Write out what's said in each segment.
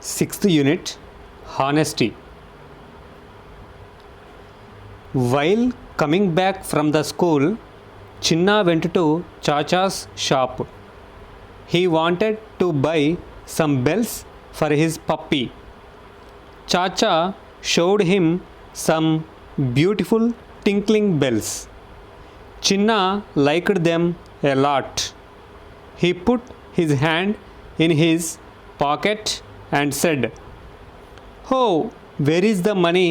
Sixth unit, Honesty. While coming back from the school, Chinna went to Chacha's shop. He wanted to buy some bells for his puppy. Chacha showed him some beautiful tinkling bells. Chinna liked them a lot. He put his hand in his pocket and said, "Oh, where is the money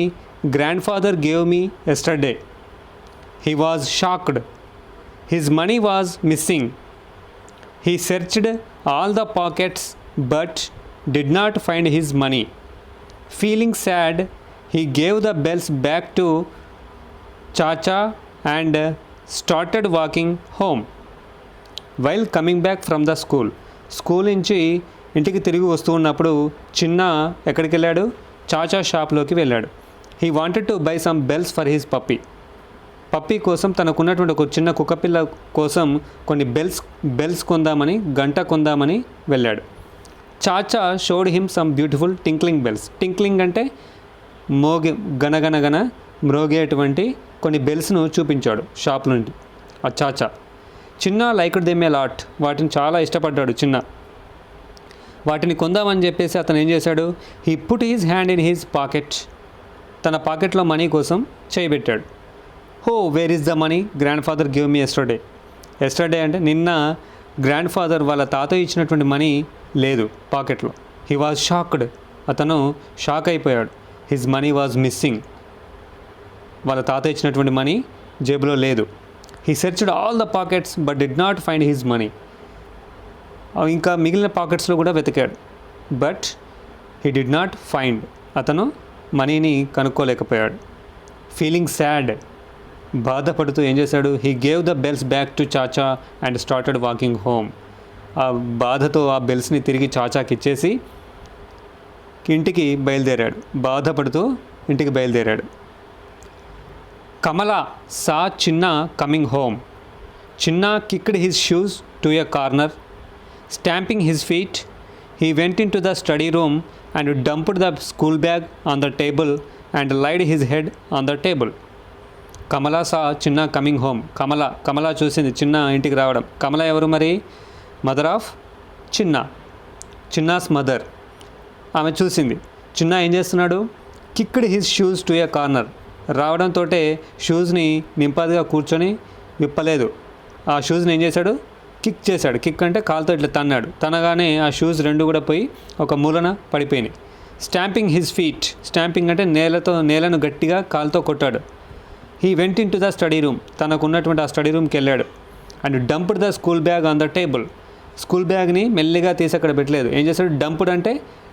grandfather gave me yesterday?" He was shocked. His money was missing. He searched all the pockets but did not find his money. Feeling sad, he gave the bells back to Chacha and started walking home. While coming back from the school నుంచి ఇంటికి తిరిగి వస్తూ ఉన్నప్పుడు చిన్న ఎక్కడికి వెళ్ళాడు? చాచా షాప్లోకి వెళ్ళాడు. He wanted to buy some bells for his puppy కోసం తనకున్నటువంటి ఒక చిన్న కుక్కపిల్ల కోసం కొన్ని బెల్స్ కొందామని, గంట కొందామని వెళ్ళాడు. Chacha showed him some beautiful tinkling bells. Tinkling అంటే గనగనగన మ్రోగేటువంటి కొన్ని బెల్స్ను చూపించాడు షాప్ నుండి ఆ చాచా. చిన్న లైక్డ్ దెమ్ ఏ లాట్. వాటిని చాలా ఇష్టపడ్డాడు చిన్న. వాటిని కొందామని చెప్పేసి అతను ఏం చేశాడు? He put his hand in his pocket. తన పాకెట్లో మనీ కోసం చేయబెట్టాడు. హో, where is the money grand father give me yesterday అంటే నిన్న గ్రాండ్ ఫాదర్ వాళ్ళ తాతయ్య ఇచ్చినటువంటి మనీ లేదు పాకెట్లో. He was shocked. అతను షాక్ అయిపోయాడు. His money was missing. వాళ్ళ తాతయ్య ఇచ్చినటువంటి మనీ జేబులో లేదు. He searched all the pockets but did not find his money. ఇంకా మిగిలిన పాకెట్స్లో కూడా వెతికాడు. But he did not find. అతను మనీని కనుక్కోలేకపోయాడు. ఫీలింగ్ సాడ్, బాధపడుతూ ఏం చేశాడు? He gave the bells back to Chacha and started walking home. ఆ బాధతో ఆ బెల్స్ని తిరిగి చాచాకి ఇచ్చేసి ఇంటికి బయలుదేరాడు. బాధపడుతూ ఇంటికి బయలుదేరాడు. Kamala saw Chinna coming home. Chinna kicked his shoes to a corner. Stamping his feet, he went into the study room and dumped the school bag on the table and laid his head on the table. Kamala saw Chinna coming home. Kamala చూసింది చిన్న ఇంటికి రావడం. కమల ఎవరు మరి? Mother of Chinna's mother. ఆమె చూసింది. చిన్న ఏం చేస్తున్నాడు? Kicked his shoes to a corner. రావడంతో షూస్ని నింపాదిగా కూర్చొని విప్పలేదు. ఆ షూస్ని ఏం చేశాడు? కిక్ చేశాడు. కిక్ అంటే కాలుతో ఇట్లా తన్నాడు. తనగానే ఆ షూస్ రెండు కూడా పోయి ఒక మూలన పడిపోయినాయి. Stamping his feet. స్టాంపింగ్ అంటే నేలను గట్టిగా కాలుతో కొట్టాడు. He went in to the study room. తనకు ఉన్నటువంటి ఆ స్టడీ రూమ్కి వెళ్ళాడు. And dumped the school bag on the table. School బ్యాగ్ని మెల్లిగా తీసి అక్కడ పెట్టలేదు. ఏం చేశాడు? డంప్డ్ అంటే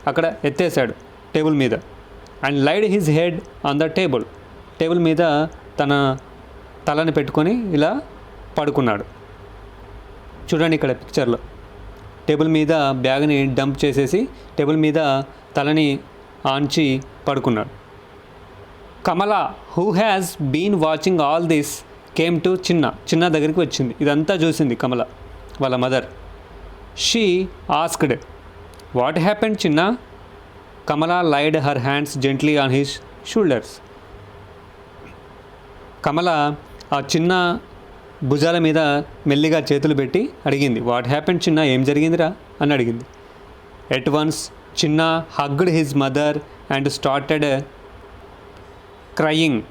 అక్కడ ఎత్తేసాడు టేబుల్ మీద. And laid his head on the table మీద తన తలని పెట్టుకొని ఇలా పడుకున్నాడు. చూడండి ఇక్కడ పిక్చర్లో టేబుల్ మీద బ్యాగ్ని డంప్ చేసేసి టేబుల్ మీద తలని ఆంచి పడుకున్నాడు. Kamala, who has been watching all this, came to Chinna దగ్గరికి వచ్చింది. ఇదంతా చూసింది కమల వాళ్ళ mother. She asked, what happened Chinna? Kamala laid her hands gently on his shoulders. Kamala ఆ చిన్న భుజాల మీద మెల్లిగా చేతులు పెట్టి అడిగింది, వాట్ హ్యాపెండ్ చిన్న? ఏం జరిగిందిరా అని అడిగింది. ఎట్ వన్స్ చిన్న hugged his mother and started crying.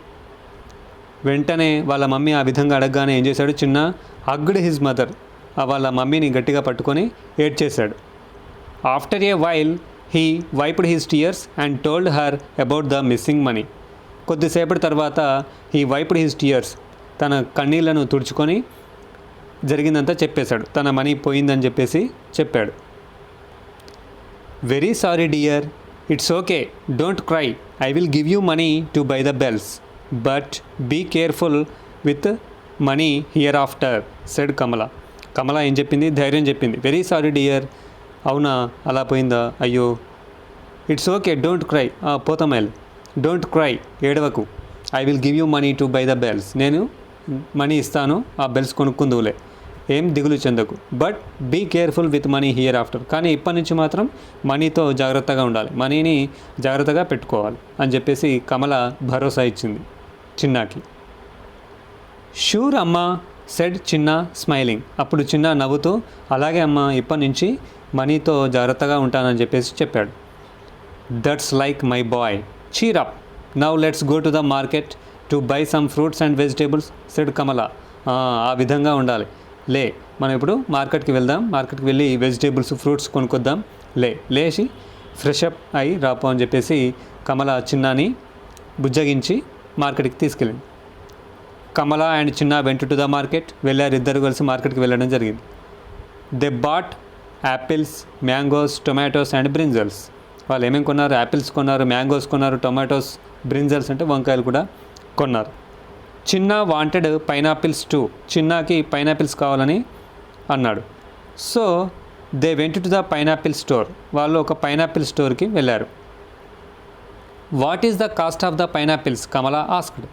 వెంటనే వాళ్ళ మమ్మీ ఆ విధంగా అడగగానే ఏం చేశాడు? చిన్న హగ్డ్ హిజ్ మదర్. వాళ్ళ మమ్మీని గట్టిగా పట్టుకొని ఏడ్చేశాడు. After a while he wiped his tears and told her about the missing money. కొద్దిసేపటి తర్వాత హీ వైప్డ్ హిజ్ టీయర్స్. తన కన్నీళ్లను తుడుచుకొని జరిగిందంతా చెప్పేశాడు. తన మనీ పోయిందని చెప్పాడు. Very sorry dear, it's okay, don't cry, I will give you money to buy the bells, but be careful with money hereafter, said Kamala ఏం చెప్పింది? ధైర్యం చెప్పింది. వెరీ సారీ డియర్, అవునా అలా పోయిందా? అయ్యో. ఇట్స్ ఓకే, డోంట్ క్రై, పోతామేల్, don't cry, ఏడవకు, I will give you money to buy the bells, నేను మనీ ఇస్తాను, ఆ బెల్స్ కొనుక్కుందువులే, ఏం దిగులు చెందకు, but be careful with money hereafter. కానీ ఇప్పటి నుంచి మాత్రం మనీతో జాగ్రత్తగా ఉండాలి, మనీని జాగ్రత్తగా పెట్టుకోవాలి అని చెప్పేసి కమల భరోసా ఇచ్చింది చిన్నాకి. షూర్ అమ్మా సెడ్ చిన్న స్మైలింగ్. అప్పుడు చిన్న నవ్వుతూ అలాగే అమ్మ, ఇప్పటి నుంచి మనీతో జాగ్రత్తగా ఉంటానని చెప్పేసి చెప్పాడు. That's like my boy, cheer up, now let's go to the market to buy some fruits and vegetables said Kamala. ఆ విధంగా ఉండాలి, లే మనం ఇప్పుడు మార్కెట్కి వెళ్దాం, మార్కెట్కి వెళ్ళి వెజిటేబుల్స్ ఫ్రూట్స్ కొనుక్కొద్దాం, లేచి ఫ్రెష్ అప్ అయి రాపో అని చెప్పేసి కమల చిన్నాని బుజ్జగించి మార్కెట్కి తీసుకెళ్ళింది. కమల అండ్ చిన్న వెంట టు ద మార్కెట్. వెళ్ళారు, ఇద్దరు కలిసి మార్కెట్కి వెళ్ళడం జరిగింది. They bought apples, mangoes, tomatoes and brinjals. వాళ్ళు ఏమేమి కొన్నారు? యాపిల్స్ కొన్నారు, మ్యాంగోస్ కొన్నారు, టొమాటోస్, బ్రింజల్స్ అంటే వంకాయలు కూడా కొన్నారు. Chinna wanted pineapples too. చిన్నకి పైనాపిల్స్ కావాలని అన్నాడు. So they went to the pineapple store. వాళ్ళు ఒక పైనాపిల్ స్టోర్కి వెళ్ళారు. What is the cost of the pineapples Kamala asked.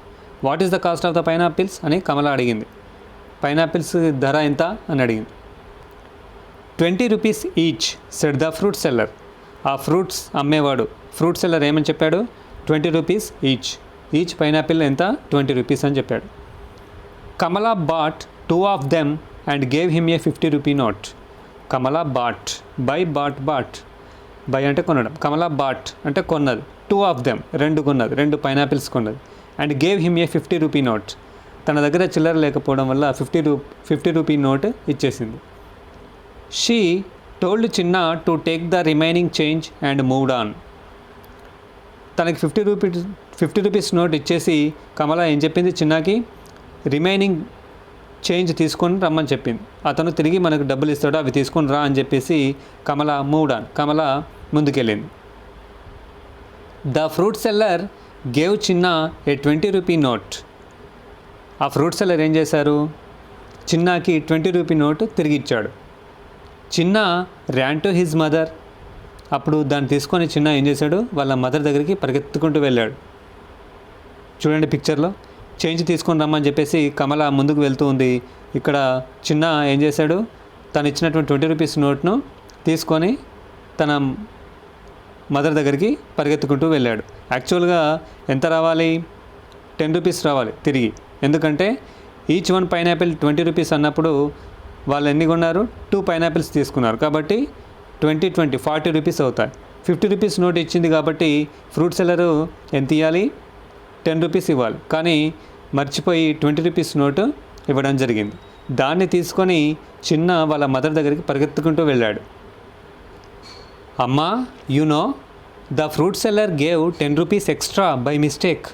What is the cost of the pineapples అని కమల అడిగింది. పైనాపిల్స్ ధర ఎంత అని అడిగింది. 20 rupees each said the fruit seller. ఆ ఫ్రూట్స్ అమ్మేవాడు ఫ్రూట్ సెల్లర్ ఏమని చెప్పాడు? 20 రూపీస్ ఈచ్. ఈచ్ పైనాపిల్ ఎంత? 20 రూపీస్ అని చెప్పాడు. Kamala bought 2 of them and gave him a 50 rupee note. Kamala bought, bought by అంటే కొనడం, కమల బాట్ అంటే కొన్నది, 2 ఆఫ్ దెమ్ రెండు కొన్నది, 2 పైనాపిల్స్ కొన్నది, and gave him a 50 rupee note. తన దగ్గర చిల్లర లేకపోవడం వల్ల 50 రూపీ నోట్ ఇచ్చేసింది. షీ టోల్డ్ చిన్న to take the remaining change and moved on. తనకి 50 రూపీస్ నోట్ ఇచ్చేసి కమల ఏం చెప్పింది? చిన్నకి రిమైనింగ్ చేంజ్ తీసుకొని రమ్మని చెప్పింది. అతను తిరిగి మనకు డబ్బులు ఇస్తాడు, అవి తీసుకొని రా అని చెప్పేసి కమల మూవ్డ్ ఆన్, కమల ముందుకెళ్ళింది. The fruit seller gave Chinna a 20 rupee note. ఆ ఫ్రూట్ సెల్లర్ ఏం చేశారు? చిన్నకి 20 రూపీ నోట్ తిరిగి ఇచ్చాడు. చిన్న ర్యాన్ టు హిజ్ మదర్. అప్పుడు దాన్ని తీసుకొని చిన్న ఏం చేశాడు? వాళ్ళ మదర్ దగ్గరికి పరిగెత్తుకుంటూ వెళ్ళాడు. చూడండి పిక్చర్లో, చేంజ్ తీసుకొని రమ్మని చెప్పేసి కమల ముందుకు వెళ్తూ ఉంది. ఇక్కడ చిన్న ఏం చేశాడు? తను ఇచ్చినటువంటి 20 రూపీస్ నోట్ను తీసుకొని తన మదర్ దగ్గరికి పరిగెత్తుకుంటూ వెళ్ళాడు. యాక్చువల్గా ఎంత రావాలి? 10 రూపీస్ రావాలి తిరిగి. ఎందుకంటే ఈచ్ వన్ పైనాపిల్ 20 రూపీస్ అన్నప్పుడు వాళ్ళు ఎన్ని కొన్నారు? 2 పైనాపిల్స్ తీసుకున్నారు. కాబట్టి 20 40 రూపీస్ అవుతాయి. 50 రూపీస్ నోట్ ఇచ్చింది కాబట్టి ఫ్రూట్ సెల్లరు ఎంత ఇవ్వాలి? 10 రూపీస్ ఇవ్వాలి. కానీ మర్చిపోయి 20 రూపీస్ నోటు ఇవ్వడం జరిగింది. దాన్ని తీసుకొని చిన్న వాళ్ళ మదర్ దగ్గరికి పరిగెత్తుకుంటూ వెళ్ళాడు. అమ్మా, you know the fruit seller gave 10 rupees extra by mistake.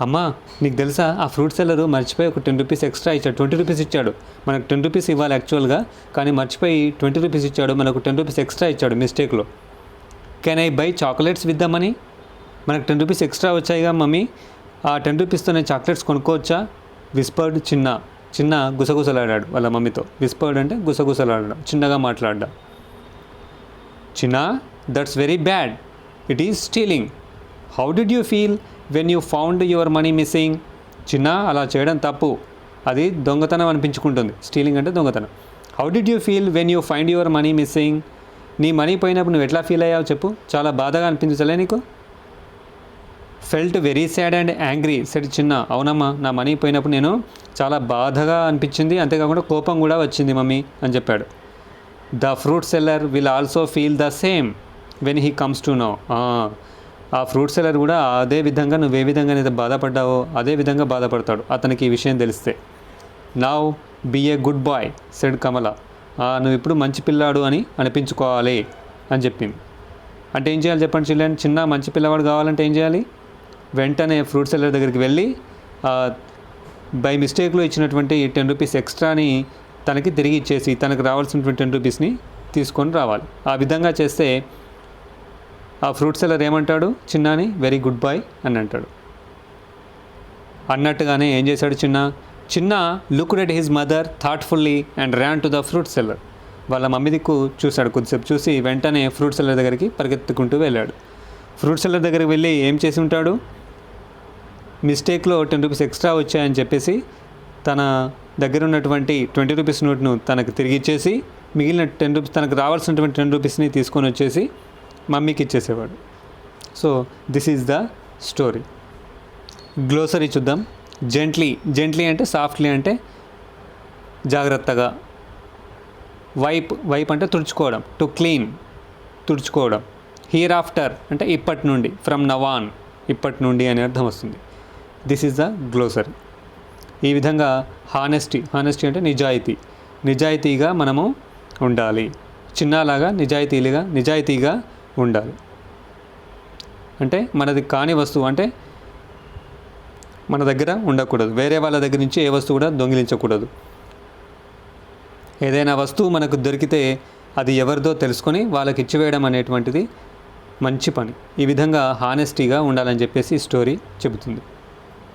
అమ్మా, నీకు తెలుసా ఆ ఫ్రూట్ సెల్లరు మర్చిపోయి ఒక 10 రూపీస్ ఎక్స్ట్రా ఇచ్చాడు. 20 రూపీస్ ఇచ్చాడు, మనకు 10 రూపీస్ ఇవ్వాలి యాక్చువల్గా, కానీ మర్చిపోయి 20 రూపీస్ ఇచ్చాడు, మనకు 10 రూపీస్ ఎక్స్ట్రా ఇచ్చాడు మిస్టేక్లో. Can I buy chocolates with the money. మనకు 10 రూపీస్ ఎక్స్ట్రా వచ్చాయిగా మమ్మీ, ఆ 10 రూపీస్తో నేను చాక్లెట్స్ కొనుక్కోవచ్చా? విస్పర్డ్ చిన్న గుసగుసలాడాడు వాళ్ళ మమ్మీతో. విస్పర్డ్ అంటే గుసగుసలాడడం, చిన్నగా మాట్లాడడం. చిన్న, that's very bad, it is stealing. How did you feel when you found your money missing. చిన్న, అలా చేయడం తప్పు, అది దొంగతనం అనిపించుకుంటుంది. స్టీలింగ్ అంటే దొంగతనం. How did you feel when you find your money missing. నీ మనీ పోయినప్పుడు నువ్వు ఎట్లా ఫీల్ అయ్యావు చెప్పు? చాలా బాధగా అనిపించలే నీకు? Felt very sad and angry said చిన్న. అవునమ్మా, నా మనీ పోయినప్పుడు నేను చాలా బాధగా అనిపించింది, అంతేకాకుండా కోపం కూడా వచ్చింది మమ్మీ అని చెప్పాడు. The fruit seller will also feel the same when he comes to know. ఆ ఫ్రూట్ సెల్లర్ కూడా అదే విధంగా నువ్వు ఏ విధంగా అయితే బాధపడ్డావో అదే విధంగా బాధపడతాడు అతనికి ఈ విషయం తెలిస్తే. Now be a good boy said Kamala. నువ్వు ఇప్పుడు మంచి పిల్లాడు అని అనిపించుకోవాలి అని చెప్పింది. అంటే ఏం చేయాలి చెప్పండి చిల్డ్రన్? చిన్న మంచి పిల్లవాడు కావాలంటే ఏం చేయాలి? వెంటనే ఫ్రూట్ సెల్లర్ దగ్గరికి వెళ్ళి బై మిస్టేక్లో ఇచ్చినటువంటి 10 రూపీస్ ఎక్స్ట్రాని తనకి తిరిగి ఇచ్చేసి తనకు రావాల్సినటువంటి 10 రూపీస్ని తీసుకొని రావాలి. ఆ విధంగా చేస్తే ఆ ఫ్రూట్ సెల్లర్ ఏమంటాడు? చిన్నాని వెరీ గుడ్ బాయ్ అని అంటాడు. అన్నట్టుగానే ఏం చేశాడు చిన్న looked at his mother thoughtfully and Ryan to the fruit seller. వాళ్ళ మమ్మీ దిక్కు చూశాడు, కొద్దిసేపు చూసి వెంటనే ఫ్రూట్ సెల్లర్ దగ్గరికి పరిగెత్తుకుంటూ వెళ్ళాడు. ఫ్రూట్ సెల్లర్ దగ్గరికి వెళ్ళి ఏం చేసి ఉంటాడు? మిస్టేక్లో 10 రూపీస్ ఎక్స్ట్రా వచ్చాయని చెప్పేసి తన దగ్గర ఉన్నటువంటి 20 రూపీస్ నోట్ను తనకు తిరిగి ఇచ్చేసి మిగిలిన 10 రూపీస్ తనకు రావాల్సినటువంటి 10 రూపీస్ని తీసుకొని వచ్చేసి మమ్మీకి ఇచ్చేసేవాడు. So this is the story. Glossary చూద్దాం. జెంట్లీ అంటే సాఫ్ట్లీ అంటే జాగ్రత్తగా. వైప్ అంటే తుడుచుకోవడం, టు క్లీన్ తుడుచుకోవడం. హియర్ ఆఫ్టర్ అంటే ఇప్పటి నుండి, ఫ్రమ్ నవాన్ ఇప్పటి నుండి అనే అర్థం వస్తుంది. This is the glossary. ఈ విధంగా హానెస్టీ అంటే నిజాయితీగా మనము ఉండాలి. చిన్నలాగా నిజాయితీగా ఉండాలి. అంటే మనది కాని వస్తువు అంటే మన దగ్గర ఉండకూడదు. వేరే వాళ్ళ దగ్గర నుంచి ఏ వస్తువు కూడా దొంగిలించకూడదు. ఏదైనా వస్తువు మనకు దొరికితే అది ఎవరిదో తెలుసుకొని వాళ్ళకి ఇచ్చివేయడం అనేటువంటిది మంచి పని. ఈ విధంగా హానెస్టీగా ఉండాలని చెప్పేసి స్టోరీ చెబుతుంది.